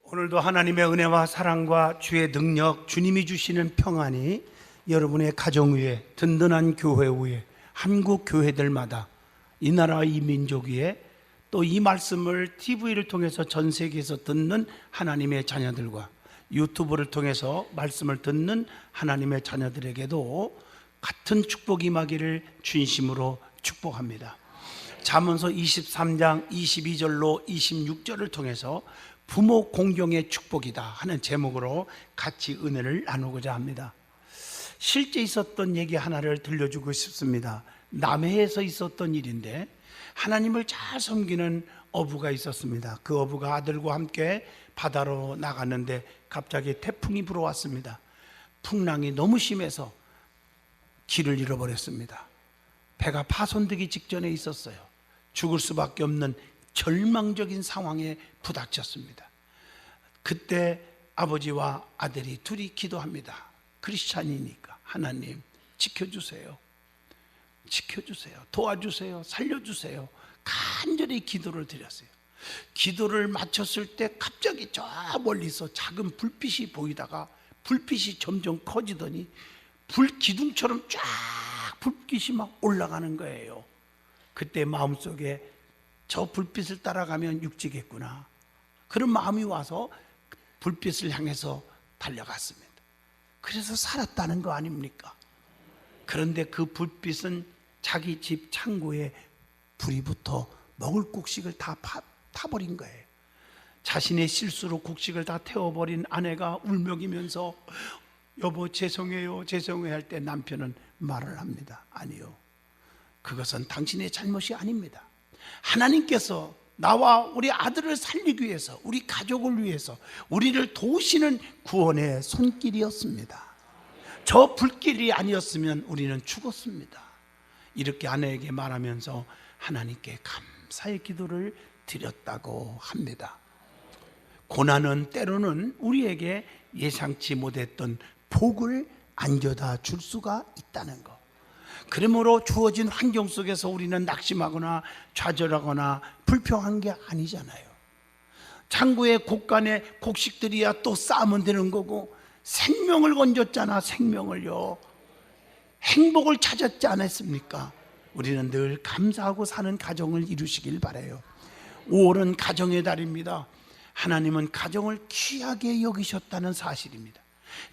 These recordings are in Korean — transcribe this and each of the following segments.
오늘도 하나님의 은혜와 사랑과 주의 능력, 주님이 주시는 평안이 여러분의 가정 위에, 든든한 교회 위에, 한국 교회들마다, 이 나라 이 민족 위에, 또 이 말씀을 TV를 통해서 전 세계에서 듣는 하나님의 자녀들과 유튜브를 통해서 말씀을 듣는 하나님의 자녀들에게도 같은 축복이 임하기를 진심으로 축복합니다. 잠언서 23장 22절로 26절을 통해서 부모 공경의 축복이다 하는 제목으로 같이 은혜를 나누고자 합니다. 실제 있었던 얘기 하나를 들려주고 싶습니다. 남해에서 있었던 일인데 하나님을 잘 섬기는 어부가 있었습니다. 그 어부가 아들과 함께 바다로 나갔는데 갑자기 태풍이 불어왔습니다. 풍랑이 너무 심해서 길을 잃어버렸습니다. 배가 파손되기 직전에 있었어요. 죽을 수밖에 없는 절망적인 상황에 부닥쳤습니다. 그때 아버지와 아들이 둘이 기도합니다. 크리스찬이니까 하나님 지켜주세요. 지켜주세요. 도와주세요. 살려주세요. 간절히 기도를 드렸어요. 기도를 마쳤을 때 갑자기 저 멀리서 작은 불빛이 보이다가 불빛이 점점 커지더니 불기둥처럼 쫙 불빛이 막 올라가는 거예요. 그때 마음속에 저 불빛을 따라가면 육지겠구나, 그런 마음이 와서 불빛을 향해서 달려갔습니다. 그래서 살았다는 거 아닙니까? 그런데 그 불빛은 자기 집 창고에 불이 붙어 먹을 곡식을 다 타버린 거예요. 자신의 실수로 곡식을 다 태워버린 아내가 울먹이면서 여보 죄송해요 죄송해요 할 때 남편은 말을 합니다. 아니요, 그것은 당신의 잘못이 아닙니다. 하나님께서 나와 우리 아들을 살리기 위해서, 우리 가족을 위해서 우리를 도우시는 구원의 손길이었습니다. 저 불길이 아니었으면 우리는 죽었습니다. 이렇게 아내에게 말하면서 하나님께 감사의 기도를 드렸다고 합니다. 고난은 때로는 우리에게 예상치 못했던 복을 안겨다 줄 수가 있다는 것. 그러므로 주어진 환경 속에서 우리는 낙심하거나 좌절하거나 불평한 게 아니잖아요. 창고에 곡간에 곡식들이야 또 쌓으면 되는 거고, 생명을 건졌잖아. 생명을요, 행복을 찾았지 않았습니까? 우리는 늘 감사하고 사는 가정을 이루시길 바라요. 5월은 가정의 달입니다. 하나님은 가정을 귀하게 여기셨다는 사실입니다.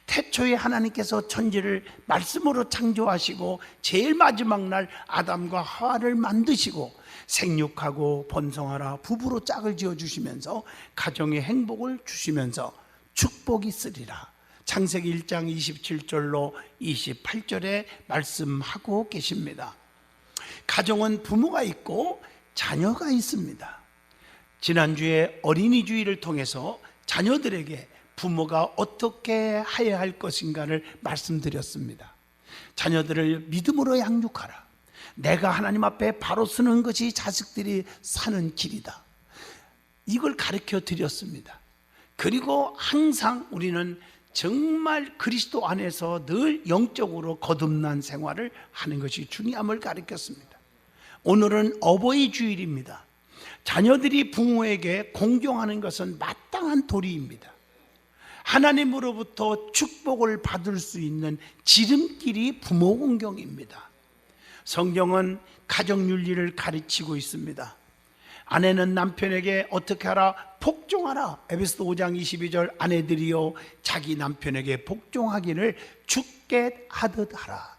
태초에 하나님께서 천지를 말씀으로 창조하시고 제일 마지막 날 아담과 하와를 만드시고 생육하고 번성하라 부부로 짝을 지어주시면서 가정의 행복을 주시면서 축복이 있으리라, 창세기 1장 27절로 28절에 말씀하고 계십니다. 가정은 부모가 있고 자녀가 있습니다. 지난주에 어린이 주일을 통해서 자녀들에게 부모가 어떻게 해야 할 것인가를 말씀드렸습니다. 자녀들을 믿음으로 양육하라. 내가 하나님 앞에 바로 서는 것이 자식들이 사는 길이다. 이걸 가르쳐 드렸습니다. 그리고 항상 우리는 정말 그리스도 안에서 늘 영적으로 거듭난 생활을 하는 것이 중요함을 가르쳤습니다. 오늘은 어버이 주일입니다. 자녀들이 부모에게 공경하는 것은 마땅한 도리입니다. 하나님으로부터 축복을 받을 수 있는 지름길이 부모 공경입니다. 성경은 가정윤리를 가르치고 있습니다. 아내는 남편에게 어떻게 하라? 복종하라. 에베소서 5장 22절 아내들이여 자기 남편에게 복종하기를 주께 하듯 하라.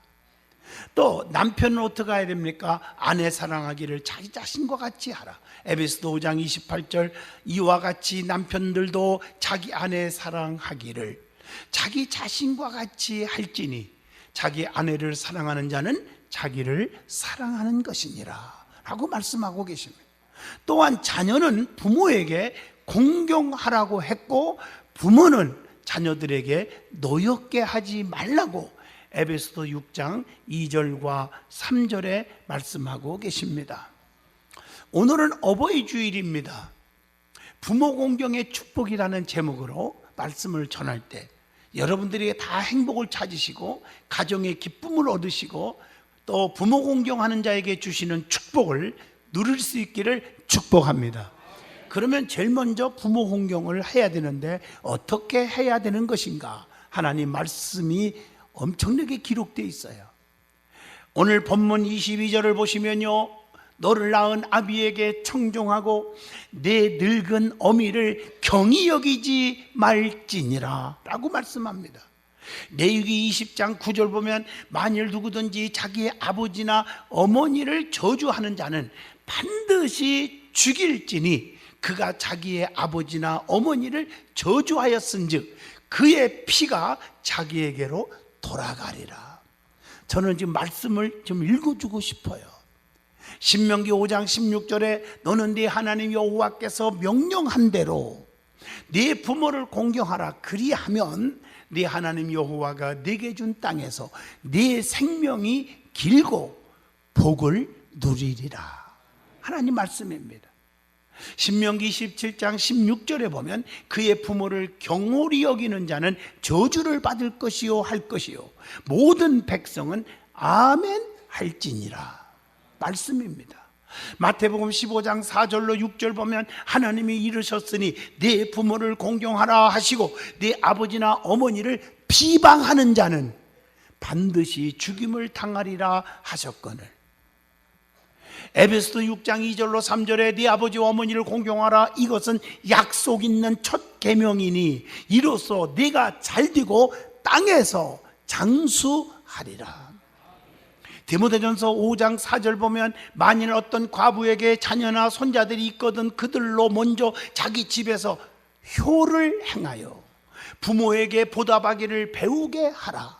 또 남편은 어떻게 해야 됩니까? 아내 사랑하기를 자기 자신과 같이 하라. 에베소서 5장 28절 이와 같이 남편들도 자기 아내 사랑하기를 자기 자신과 같이 할지니 자기 아내를 사랑하는 자는 자기를 사랑하는 것이니라 라고 말씀하고 계십니다. 또한 자녀는 부모에게 공경하라고 했고 부모는 자녀들에게 노엽게 하지 말라고 에베소서 6장 2절과 3절에 말씀하고 계십니다. 오늘은 어버이 주일입니다. 부모 공경의 축복이라는 제목으로 말씀을 전할 때 여러분들이 다 행복을 찾으시고 가정의 기쁨을 얻으시고 또 부모 공경하는 자에게 주시는 축복을 누릴 수 있기를 축복합니다. 그러면 제일 먼저 부모 공경을 해야 되는데 어떻게 해야 되는 것인가? 하나님 말씀이 엄청나게 기록되어 있어요. 오늘 본문 22절을 보시면요, 너를 낳은 아비에게 청종하고 내 늙은 어미를 경히 여기지 말지니라 라고 말씀합니다. 레위기 20장 9절 보면 만일 누구든지 자기의 아버지나 어머니를 저주하는 자는 반드시 죽일지니 그가 자기의 아버지나 어머니를 저주하였은즉 그의 피가 자기에게로 돌아가리라. 저는 지금 말씀을 좀 읽어주고 싶어요. 신명기 5장 16절에 너는 네 하나님 여호와께서 명령한 대로 네 부모를 공경하라. 그리하면 네 하나님 여호와가 네게 준 땅에서 네 생명이 길고 복을 누리리라. 하나님 말씀입니다. 신명기 17장 16절에 보면 그의 부모를 경홀히 여기는 자는 저주를 받을 것이요 할 것이요 모든 백성은 아멘 할지니라 말씀입니다. 마태복음 15장 4절로 6절 보면 하나님이 이르셨으니 네 부모를 공경하라 하시고 네 아버지나 어머니를 비방하는 자는 반드시 죽임을 당하리라 하셨거늘 에베소서 6장 2절로 3절에 네 아버지와 어머니를 공경하라. 이것은 약속 있는 첫 계명이니 이로써 네가 잘되고 땅에서 장수하리라. 디모데전서 5장 4절 보면 만일 어떤 과부에게 자녀나 손자들이 있거든 그들로 먼저 자기 집에서 효를 행하여 부모에게 보답하기를 배우게 하라.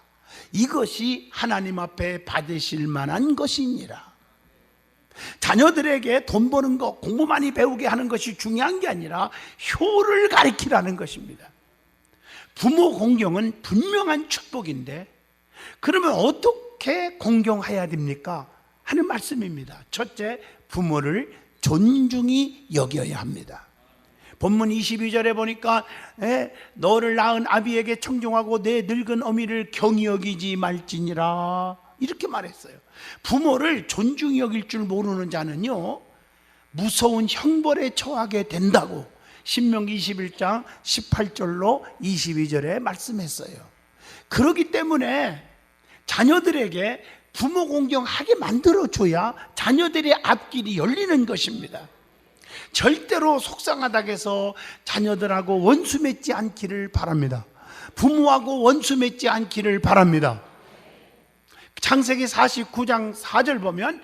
이것이 하나님 앞에 받으실 만한 것이니라. 자녀들에게 돈 버는 거, 공부 많이 배우게 하는 것이 중요한 게 아니라 효를 가리키라는 것입니다. 부모 공경은 분명한 축복인데 그러면 어떻게 공경해야 됩니까? 하는 말씀입니다. 첫째, 부모를 존중히 여겨야 합니다. 본문 22절에 보니까 너를 낳은 아비에게 청종하고 내 늙은 어미를 경히 여기지 말지니라 이렇게 말했어요. 부모를 존중히 여길 줄 모르는 자는요 무서운 형벌에 처하게 된다고 신명기 21장 18절로 22절에 말씀했어요. 그렇기 때문에 자녀들에게 부모 공경하게 만들어줘야 자녀들의 앞길이 열리는 것입니다. 절대로 속상하다고 해서 자녀들하고 원수 맺지 않기를 바랍니다. 부모하고 원수 맺지 않기를 바랍니다. 창세기 49장 4절 보면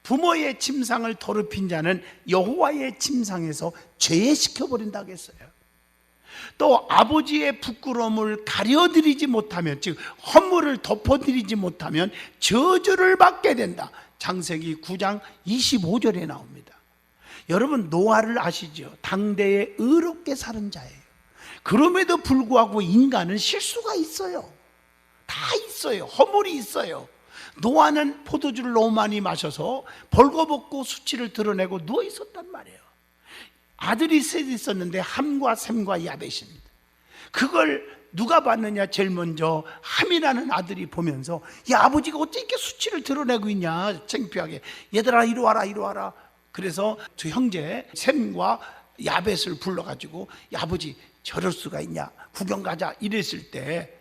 부모의 침상을 더럽힌 자는 여호와의 침상에서 죄시켜버린다고 했어요. 또 아버지의 부끄러움을 가려드리지 못하면, 즉 허물을 덮어드리지 못하면 저주를 받게 된다. 창세기 9장 25절에 나옵니다. 여러분 노아를 아시죠? 당대에 의롭게 사는 자예요. 그럼에도 불구하고 인간은 실수가 있어요. 다 있어요. 허물이 있어요. 노아는 포도주를 너무 많이 마셔서 벌거벗고 수치를 드러내고 누워 있었단 말이에요. 아들이 셋 있었는데 함과 셈과 야벳입니다. 그걸 누가 봤느냐? 제일 먼저 함이라는 아들이 보면서 야 아버지가 어째 이렇게 수치를 드러내고 있냐 창피하게. 얘들아 이리 와라 이리 와라. 그래서 두 형제 셈과 야벳을 불러가지고 야 아버지 저럴 수가 있냐 구경 가자 이랬을 때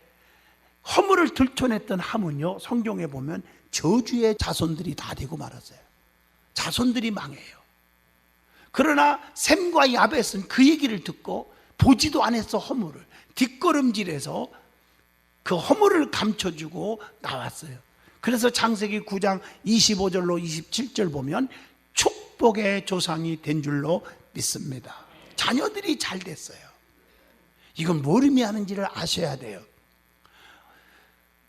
허물을 들춰냈던 함은요 성경에 보면 저주의 자손들이 다 되고 말았어요. 자손들이 망해요. 그러나 셈과 야벳은 그 얘기를 듣고 보지도 않았어. 허물을 뒷걸음질해서 그 허물을 감춰주고 나왔어요. 그래서 창세기 9장 25절로 27절 보면 축복의 조상이 된 줄로 믿습니다. 자녀들이 잘 됐어요. 이건 뭘 의미하는지를 아셔야 돼요.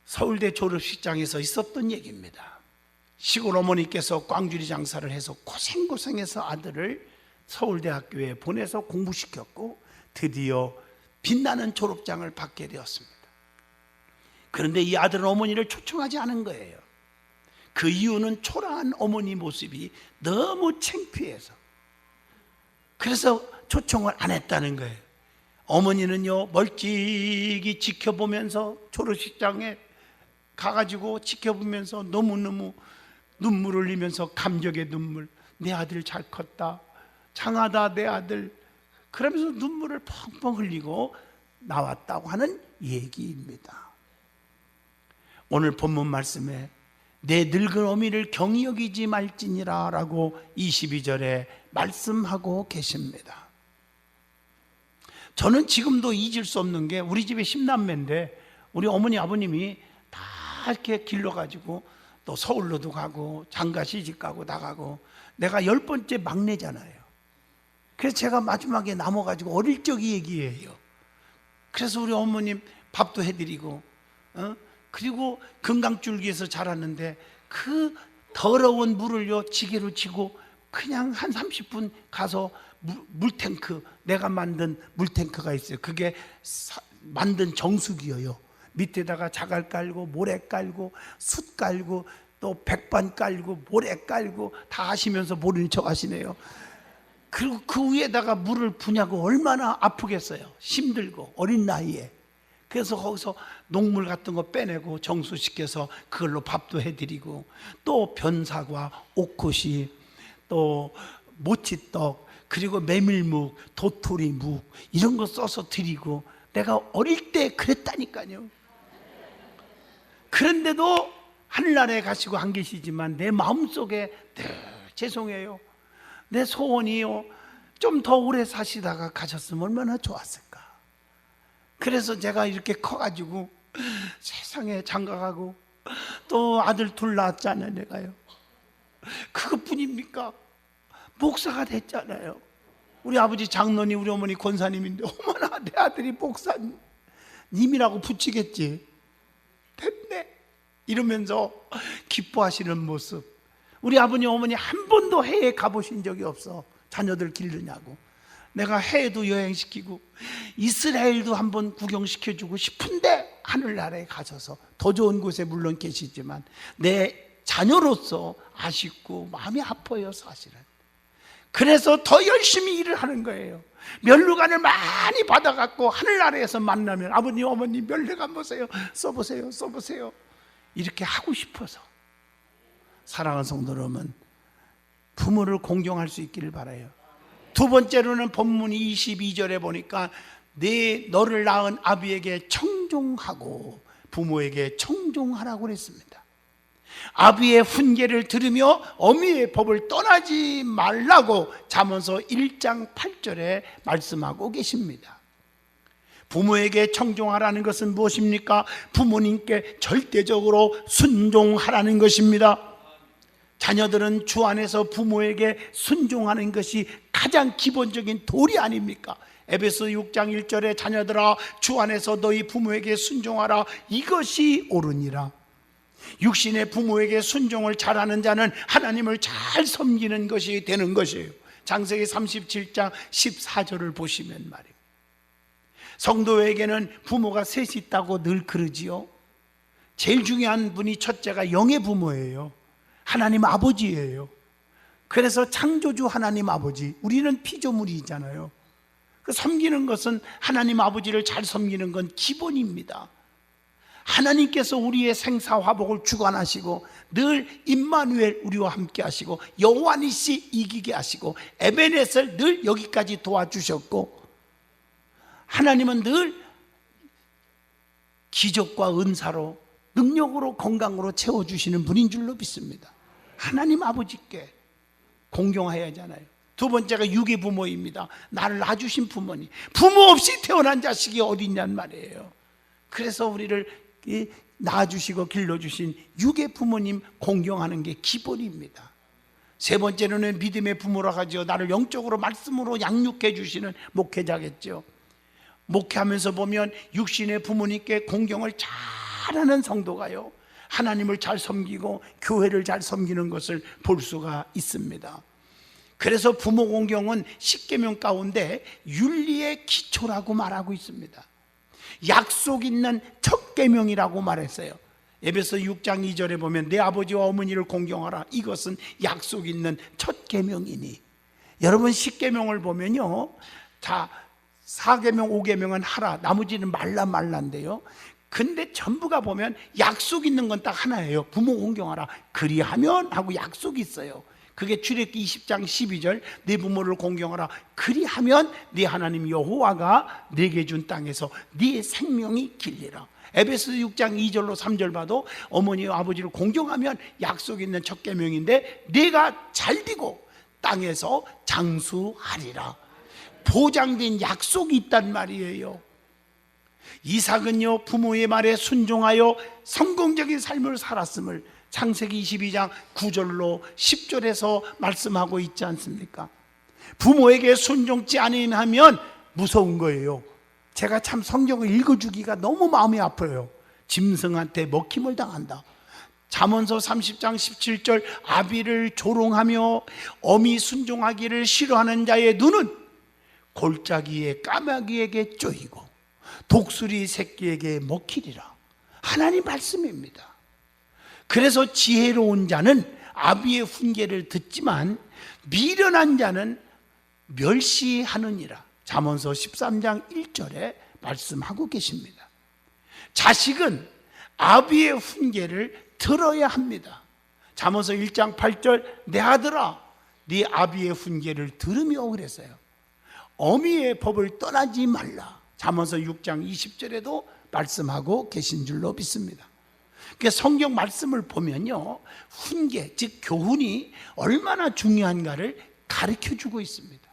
서울대 졸업식장에서 있었던 얘기입니다. 시골 어머니께서 꽝주리 장사를 해서 고생해서 아들을 서울대학교에 보내서 공부시켰고 드디어 빛나는 졸업장을 받게 되었습니다. 그런데 이 아들은 어머니를 초청하지 않은 거예요. 그 이유는 초라한 어머니 모습이 너무 창피해서 그래서 초청을 안 했다는 거예요. 어머니는요 멀찍이 지켜보면서 졸업식장에 가가지고 지켜보면서 너무너무 눈물을 흘리면서 감격의 눈물. 내 아들 잘 컸다. 장하다 내 아들. 그러면서 눈물을 펑펑 흘리고 나왔다고 하는 얘기입니다. 오늘 본문 말씀에 내 늙은 어미를 경히 여기지 말지니라 라고 22절에 말씀하고 계십니다. 저는 지금도 잊을 수 없는 게, 우리 집에 10남매인데 우리 어머니 아버님이 다 이렇게 길러가지고 또 서울로도 가고 장가 시집 가고 나가고, 내가 10번째 막내잖아요. 그래서 제가 마지막에 남아가지고 어릴 적 얘기예요. 그래서 우리 어머님 밥도 해드리고, 그리고 금강줄기에서 자랐는데 그 더러운 물을요 지게로 치고 그냥 한 30분 가서 물탱크, 내가 만든 물탱크가 있어요. 그게 만든 정수기예요. 밑에다가 자갈 깔고 모래 깔고 숯 깔고 또 백반 깔고 모래 깔고 다 하시면서 모르는 척 하시네요. 그리고 그 위에다가 물을 부냐고 얼마나 아프겠어요. 힘들고 어린 나이에. 그래서 거기서 녹물 같은 거 빼내고 정수시켜서 그걸로 밥도 해드리고, 또 변사과, 옥고시, 또 모치떡, 그리고 메밀묵, 도토리묵 이런 거 써서 드리고, 내가 어릴 때 그랬다니까요. 그런데도 하늘나라에 가시고 안 계시지만 내 마음속에 늘 죄송해요, 내 소원이요, 좀 더 오래 사시다가 가셨으면 얼마나 좋았을까. 그래서 제가 이렇게 커가지고 세상에 장가가고 또 아들 둘 낳았잖아요. 내가요, 그것뿐입니까? 목사가 됐잖아요. 우리 아버지 장로님, 우리 어머니 권사님인데 어머나 내 아들이 목사님이라고 붙이겠지, 됐네 이러면서 기뻐하시는 모습. 우리 아버님 어머니 한 번도 해외에 가보신 적이 없어. 자녀들 기르냐고. 내가 해외도 여행시키고 이스라엘도 한번 구경시켜주고 싶은데 하늘나라에 가셔서, 더 좋은 곳에 물론 계시지만 내 자녀로서 아쉽고 마음이 아파요 사실은. 그래서 더 열심히 일을 하는 거예요. 면류관을 많이 받아갖고 하늘나라에서 만나면 아버님 어머니 면류관 보세요, 써보세요, 써보세요 이렇게 하고 싶어서. 사랑하는 성도 여러분, 부모를 공경할 수 있기를 바라요. 두 번째로는 본문 22절에 보니까 너를 낳은 아비에게 청종하고 부모에게 청종하라고 그랬습니다. 아비의 훈계를 들으며 어미의 법을 떠나지 말라고 잠언서 1장 8절에 말씀하고 계십니다. 부모에게 청종하라는 것은 무엇입니까? 부모님께 절대적으로 순종하라는 것입니다. 자녀들은 주 안에서 부모에게 순종하는 것이 가장 기본적인 도리 아닙니까? 에베소 6장 1절에 자녀들아 주 안에서 너희 부모에게 순종하라, 이것이 옳으니라. 육신의 부모에게 순종을 잘하는 자는 하나님을 잘 섬기는 것이 되는 것이에요. 창세기 37장 14절을 보시면 말이에요. 성도에게는 부모가 셋이 있다고 늘 그러지요. 제일 중요한 분이 첫째가 영의 부모예요. 하나님 아버지예요. 그래서 창조주 하나님 아버지, 우리는 피조물이잖아요. 그 섬기는 것은 하나님 아버지를 잘 섬기는 건 기본입니다. 하나님께서 우리의 생사화복을 주관하시고 늘 임마누엘 우리와 함께 하시고 여호와 니시 이기게 하시고 에베네셀 늘 여기까지 도와주셨고, 하나님은 늘 기적과 은사로 능력으로 건강으로 채워주시는 분인 줄로 믿습니다. 하나님 아버지께 공경해야 하잖아요. 두 번째가 육의 부모입니다. 나를 낳아주신 부모님. 부모 없이 태어난 자식이 어디 있냔 말이에요. 그래서 우리를 낳아주시고 길러주신 육의 부모님 공경하는 게 기본입니다. 세 번째로는 믿음의 부모라고 하죠. 나를 영적으로 말씀으로 양육해 주시는 목회자겠죠. 목회하면서 보면 육신의 부모님께 공경을 잘하는 성도가요, 하나님을 잘 섬기고 교회를 잘 섬기는 것을 볼 수가 있습니다. 그래서 부모 공경은 십계명 가운데 윤리의 기초라고 말하고 있습니다. 약속 있는 첫 계명이라고 말했어요. 에베소 6장 2절에 보면 내 아버지와 어머니를 공경하라, 이것은 약속 있는 첫 계명이니. 여러분 십계명을 보면요, 자 4계명 5계명은 하라, 나머지는 말란데요. 근데 전부가 보면 약속 있는 건 딱 하나예요. 부모 공경하라, 그리하면 하고 약속이 있어요. 그게 출애굽기 20장 12절 네 부모를 공경하라. 그리하면 네 하나님 여호와가 네게 준 땅에서 네 생명이 길리라. 에베소 6장 2절로 3절 봐도 어머니와 아버지를 공경하면 약속 있는 첫 계명인데 네가 잘되고 땅에서 장수하리라. 보장된 약속이 있단 말이에요. 이삭은요 부모의 말에 순종하여 성공적인 삶을 살았음을 창세기 22장 9절로 10절에서 말씀하고 있지 않습니까? 부모에게 순종치 아니하면 무서운 거예요. 제가 참 성경을 읽어주기가 너무 마음이 아파요. 짐승한테 먹힘을 당한다. 잠언서 30장 17절 아비를 조롱하며 어미 순종하기를 싫어하는 자의 눈은 골짜기에 까마귀에게 쪼이고 독수리 새끼에게 먹히리라. 하나님 말씀입니다. 그래서 지혜로운 자는 아비의 훈계를 듣지만 미련한 자는 멸시하느니라. 잠언서 13장 1절에 말씀하고 계십니다. 자식은 아비의 훈계를 들어야 합니다. 잠언서 1장 8절 내 아들아 네 아비의 훈계를 들으며 그랬어요. 어미의 법을 떠나지 말라. 잠언서 6장 20절에도 말씀하고 계신 줄로 믿습니다. 그러니까 성경 말씀을 보면요 훈계 즉 교훈이 얼마나 중요한가를 가르쳐주고 있습니다.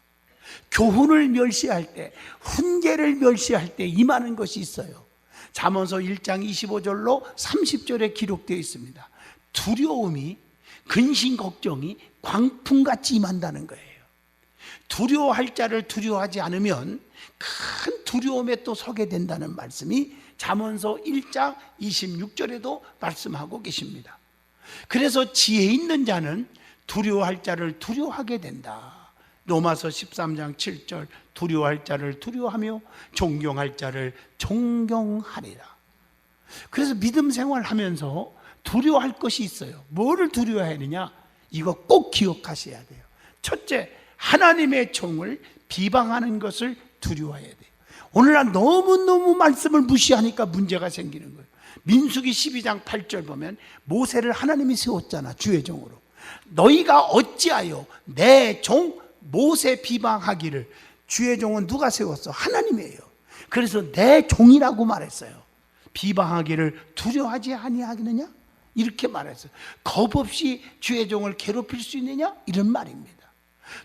교훈을 멸시할 때 훈계를 멸시할 때 임하는 것이 있어요. 잠언서 1장 25절로 30절에 기록되어 있습니다. 두려움이 근심 걱정이 광풍같이 임한다는 거예요. 두려워할 자를 두려워하지 않으면 큰 두려움에 또 서게 된다는 말씀이 잠언서 1장 26절에도 말씀하고 계십니다. 그래서 지혜 있는 자는 두려워할 자를 두려워하게 된다. 로마서 13장 7절 두려워할 자를 두려워하며 존경할 자를 존경하리라. 그래서 믿음 생활하면서 두려워할 것이 있어야 뭐를 두려워해야 되냐? 이거 꼭 기억하셔야 돼요. 첫째, 하나님의 종을 비방하는 것을 두려워해야 돼요. 오늘날 너무너무 말씀을 무시하니까 문제가 생기는 거예요. 민수기 12장 8절 보면 모세를 하나님이 세웠잖아, 주의 종으로. 너희가 어찌하여 내 종 모세 비방하기를. 주의 종은 누가 세웠어? 하나님이에요. 그래서 내 종이라고 말했어요. 비방하기를 두려워하지 아니하겠느냐? 이렇게 말했어요. 겁 없이 주의 종을 괴롭힐 수 있느냐? 이런 말입니다.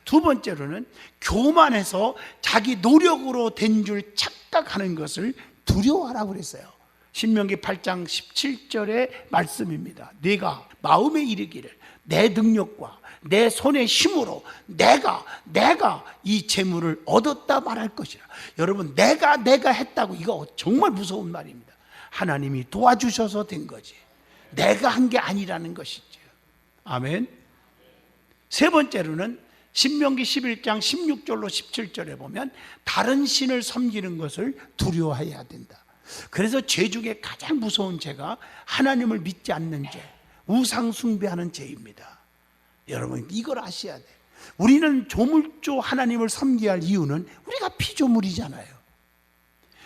두 번째로는 교만해서 자기 노력으로 된 줄 착각하는 것을 두려워하라고 그랬어요. 신명기 8장 17절의 말씀입니다. 네가 마음에 이르기를 내 능력과 내 손의 힘으로 내가 이 재물을 얻었다 말할 것이라. 여러분 내가 했다고 이거 정말 무서운 말입니다. 하나님이 도와주셔서 된 거지 내가 한 게 아니라는 것이죠. 아멘. 세 번째로는 신명기 11장 16절로 17절에 보면 다른 신을 섬기는 것을 두려워해야 된다. 그래서 죄 중에 가장 무서운 죄가 하나님을 믿지 않는 죄, 우상 숭배하는 죄입니다. 여러분 이걸 아셔야 돼요. 우리는 조물주 하나님을 섬겨야 할 이유는 우리가 피조물이잖아요.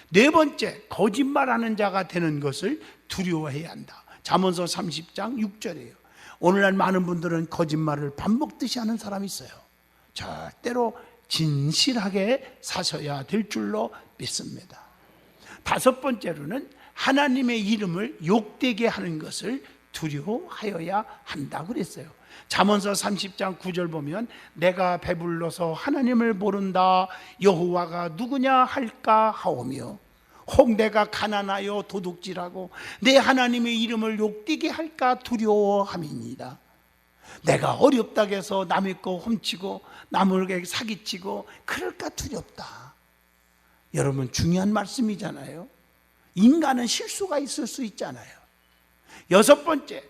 네 번째, 거짓말하는 자가 되는 것을 두려워해야 한다. 잠언서 30장 6절이에요. 오늘날 많은 분들은 거짓말을 밥 먹듯이 하는 사람이 있어요. 절대로 진실하게 사셔야 될 줄로 믿습니다. 다섯 번째로는 하나님의 이름을 욕되게 하는 것을 두려워하여야 한다고 그랬어요. 잠언서 30장 9절 보면 내가 배불러서 하나님을 모른다 여호와가 누구냐 할까 하오며 혹 내가 가난하여 도둑질하고 내 하나님의 이름을 욕되게 할까 두려워함이니이다. 내가 어렵다고 해서 남의 거 훔치고 남에게 사기치고 그럴까 두렵다. 여러분 중요한 말씀이잖아요. 인간은 실수가 있을 수 있잖아요. 여섯 번째,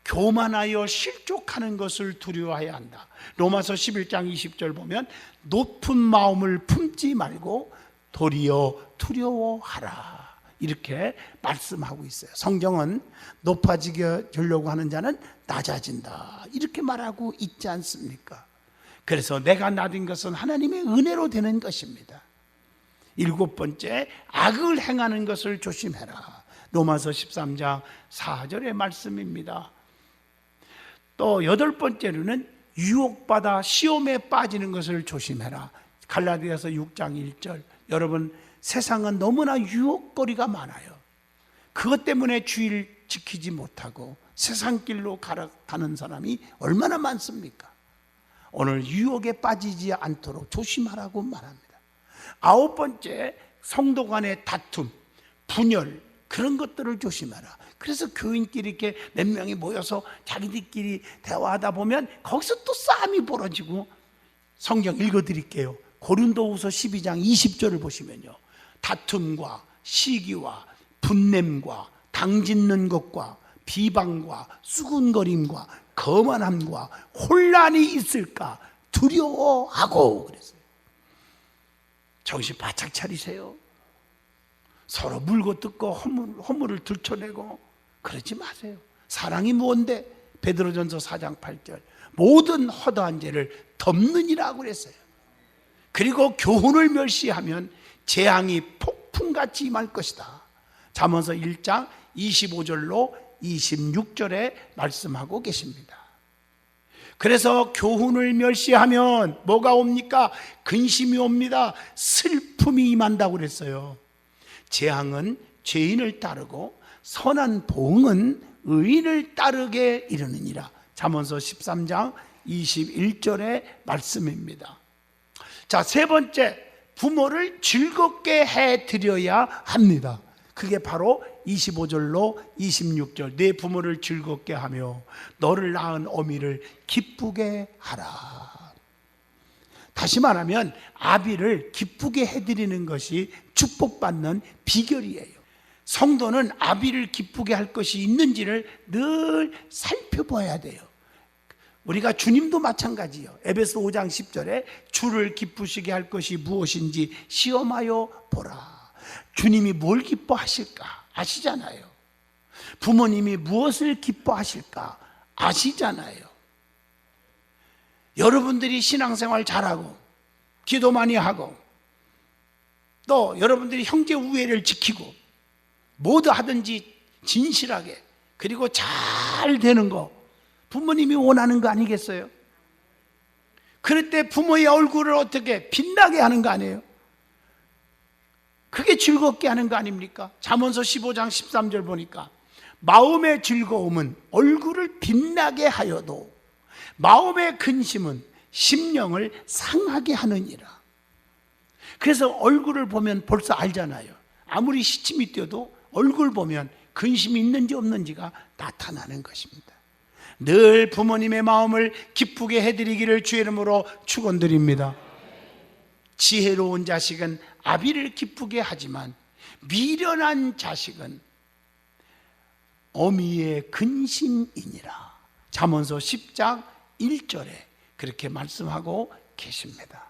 교만하여 실족하는 것을 두려워해야 한다. 로마서 11장 20절 보면 높은 마음을 품지 말고 도리어 두려워하라 이렇게 말씀하고 있어요. 성경은 높아지려고 하는 자는 낮아진다 이렇게 말하고 있지 않습니까? 그래서 내가 낮은 것은 하나님의 은혜로 되는 것입니다. 일곱 번째, 악을 행하는 것을 조심해라. 로마서 13장 4절의 말씀입니다. 또 여덟 번째로는 유혹받아 시험에 빠지는 것을 조심해라. 갈라디아서 6장 1절. 여러분, 세상은 너무나 유혹거리가 많아요. 그것 때문에 주의를 지키지 못하고 세상 길로 가는 사람이 얼마나 많습니까? 오늘 유혹에 빠지지 않도록 조심하라고 말합니다. 9번째, 성도 간의 다툼, 분열, 그런 것들을 조심하라. 그래서 교인끼리 이렇게 몇 명이 모여서 자기들끼리 대화하다 보면 거기서 또 싸움이 벌어지고, 성경 읽어드릴게요. 고린도후서 12장 20절을 보시면요, 다툼과 시기와 분냄과 당짓는 것과 비방과 수군거림과 거만함과 혼란이 있을까 두려워하고 그랬어요. 정신 바짝 차리세요. 서로 물고 뜯고 허물을 들춰내고 그러지 마세요. 사랑이 무언데? 베드로전서 4장 8절. 모든 허다한 죄를 덮느니라고 그랬어요. 그리고 교훈을 멸시하면 재앙이 폭풍같이 임할 것이다. 잠언서 1장 25절로 26절에 말씀하고 계십니다. 그래서 교훈을 멸시하면 뭐가 옵니까? 근심이 옵니다. 슬픔이 임한다고 그랬어요. 재앙은 죄인을 따르고 선한 보응은 의인을 따르게 이르느니라. 잠언서 13장 21절의 말씀입니다. 자, 세 번째, 부모를 즐겁게 해드려야 합니다. 그게 바로 25절로 26절. 내 부모를 즐겁게 하며 너를 낳은 어미를 기쁘게 하라. 다시 말하면 아비를 기쁘게 해드리는 것이 축복받는 비결이에요. 성도는 아비를 기쁘게 할 것이 있는지를 늘 살펴봐야 돼요. 우리가 주님도 마찬가지예요. 에베소 5장 10절에 주를 기쁘시게 할 것이 무엇인지 시험하여 보라. 주님이 뭘 기뻐하실까 아시잖아요. 부모님이 무엇을 기뻐하실까 아시잖아요. 여러분들이 신앙생활 잘하고 기도 많이 하고 또 여러분들이 형제 우애를 지키고 뭐도 하든지 진실하게 그리고 잘 되는 거 부모님이 원하는 거 아니겠어요? 그럴 때 부모의 얼굴을 어떻게 빛나게 하는 거 아니에요? 그게 즐겁게 하는 거 아닙니까? 잠언서 15장 13절 보니까 마음의 즐거움은 얼굴을 빛나게 하여도 마음의 근심은 심령을 상하게 하느니라. 그래서 얼굴을 보면 벌써 알잖아요. 아무리 시침이 뛰어도 얼굴 보면 근심이 있는지 없는지가 나타나는 것입니다. 늘 부모님의 마음을 기쁘게 해드리기를 주의 이름으로 축원드립니다. 지혜로운 자식은 아비를 기쁘게 하지만 미련한 자식은 어미의 근심이니라. 잠언서 10장 1절에 그렇게 말씀하고 계십니다.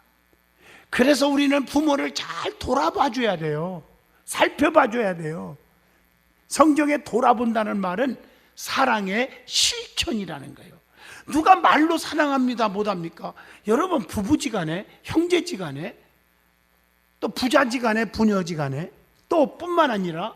그래서 우리는 부모를 잘 돌아봐 줘야 돼요. 살펴봐 줘야 돼요. 성경에 돌아본다는 말은 사랑의 실천이라는 거예요. 누가 말로 사랑합니다 못합니까? 여러분, 부부지간에 형제지간에 또 부자지간에 부녀지간에 또 뿐만 아니라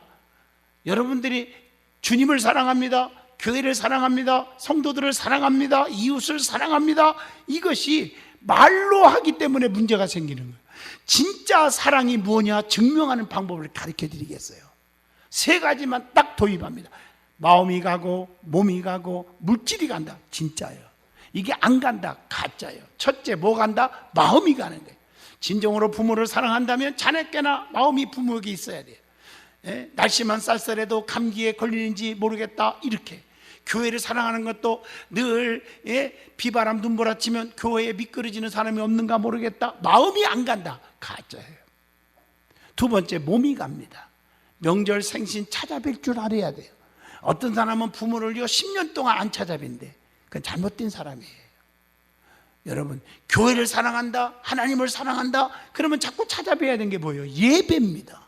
여러분들이 주님을 사랑합니다, 교회를 사랑합니다, 성도들을 사랑합니다, 이웃을 사랑합니다, 이것이 말로 하기 때문에 문제가 생기는 거예요. 진짜 사랑이 뭐냐 증명하는 방법을 가르쳐 드리겠어요. 세 가지만 딱 도입합니다. 마음이 가고 몸이 가고 물질이 간다, 진짜예요. 이게 안 간다, 가짜예요. 첫째, 뭐 간다? 마음이 가는 거예요. 진정으로 부모를 사랑한다면 자네께나 마음이 부모에게 있어야 돼요. 날씨만 쌀쌀해도 감기에 걸리는지 모르겠다, 이렇게. 교회를 사랑하는 것도 늘 비바람 눈보라치면 교회에 미끄러지는 사람이 없는가 모르겠다, 마음이 안 간다, 가짜예요. 두 번째, 몸이 갑니다. 명절 생신 찾아뵐 줄 알아야 돼요. 어떤 사람은 부모를 10년 동안 안 찾아뵌대. 그건 잘못된 사람이에요. 여러분, 교회를 사랑한다, 하나님을 사랑한다, 그러면 자꾸 찾아뵈야 되는 게 뭐예요? 예배입니다.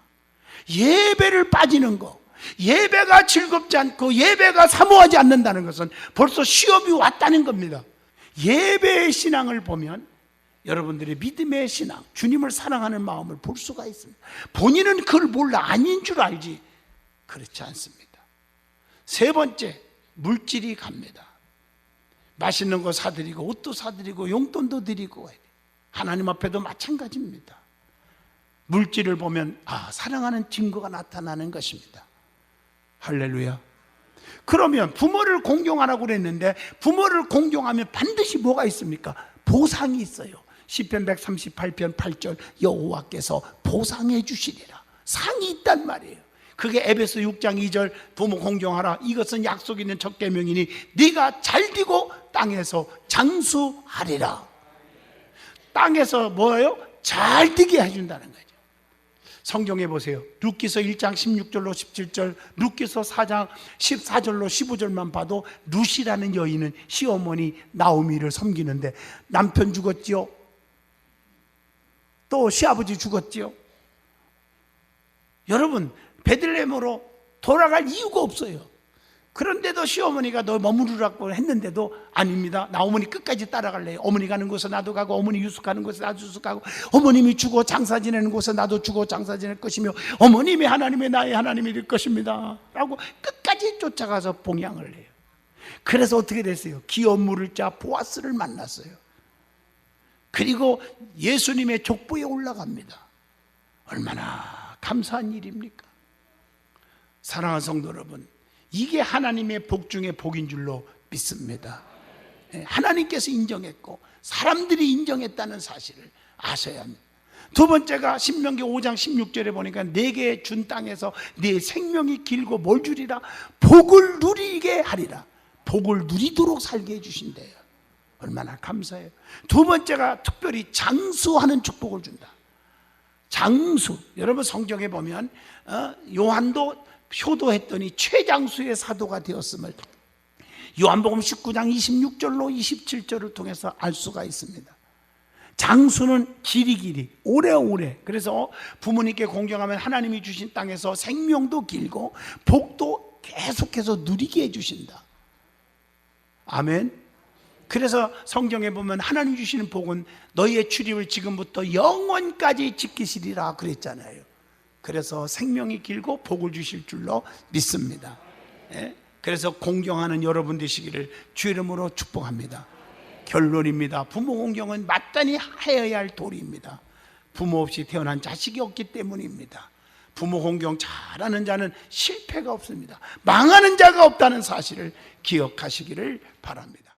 예배를 빠지는 거, 예배가 즐겁지 않고 예배가 사모하지 않는다는 것은 벌써 시험이 왔다는 겁니다. 예배의 신앙을 보면 여러분들의 믿음의 신앙, 주님을 사랑하는 마음을 볼 수가 있습니다. 본인은 그걸 몰라, 아닌 줄 알지. 그렇지 않습니다. 세 번째, 물질이 갑니다. 맛있는 거 사드리고 옷도 사드리고 용돈도 드리고, 하나님 앞에도 마찬가지입니다. 물질을 보면 사랑하는 증거가 나타나는 것입니다. 할렐루야. 그러면 부모를 공경하라고 그랬는데, 부모를 공경하면 반드시 뭐가 있습니까? 보상이 있어요. 시편 138편 8절, 여호와께서 보상해 주시리라. 상이 있단 말이에요. 그게 에베소 6장 2절, 부모 공경하라. 이것은 약속 있는 첫 계명이니 네가 잘되고 땅에서 장수하리라. 땅에서 뭐예요? 잘되게 해준다는 거죠. 성경에 보세요. 룻기서 1장 16절로 17절, 룻기서 4장 14절로 15절만 봐도 룻이라는 여인은 시어머니 나오미를 섬기는데 남편 죽었지요. 또 시아버지 죽었지요. 여러분, 베들레헴으로 돌아갈 이유가 없어요. 그런데도 시어머니가 너 머무르라고 했는데도 아닙니다. 나 어머니 끝까지 따라갈래요. 어머니 가는 곳에 나도 가고, 어머니 유숙하는 곳에 나도 유숙하고, 어머님이 죽어 장사 지내는 곳에 나도 죽어 장사 지낼 것이며, 어머님이 하나님의 나의 하나님이 될 것입니다 라고 끝까지 쫓아가서 봉양을 해요. 그래서 어떻게 됐어요? 기업 물을 자 보아스를 만났어요. 그리고 예수님의 족보에 올라갑니다. 얼마나 감사한 일입니까? 사랑하는 성도 여러분, 이게 하나님의 복 중에 복인 줄로 믿습니다. 하나님께서 인정했고 사람들이 인정했다는 사실을 아셔야 합니다. 두 번째가 신명기 5장 16절에 보니까 내게 준 땅에서 네 생명이 길고 뭘 주리라? 복을 누리게 하리라. 복을 누리도록 살게 해주신대요. 얼마나 감사해요. 두 번째가 특별히 장수하는 축복을 준다. 장수, 여러분 성경에 보면 요한도 효도했더니 최장수의 사도가 되었음을 요한복음 19장 26절로 27절을 통해서 알 수가 있습니다. 장수는 길이 오래오래, 그래서 부모님께 공경하면 하나님이 주신 땅에서 생명도 길고 복도 계속해서 누리게 해주신다. 아멘. 그래서 성경에 보면 하나님 주시는 복은 너희의 출입을 지금부터 영원까지 지키시리라 그랬잖아요. 그래서 생명이 길고 복을 주실 줄로 믿습니다. 그래서 공경하는 여러분 되시기를 주 이름으로 축복합니다. 결론입니다. 부모 공경은 마땅히 해야 할 도리입니다. 부모 없이 태어난 자식이 없기 때문입니다. 부모 공경 잘하는 자는 실패가 없습니다. 망하는 자가 없다는 사실을 기억하시기를 바랍니다.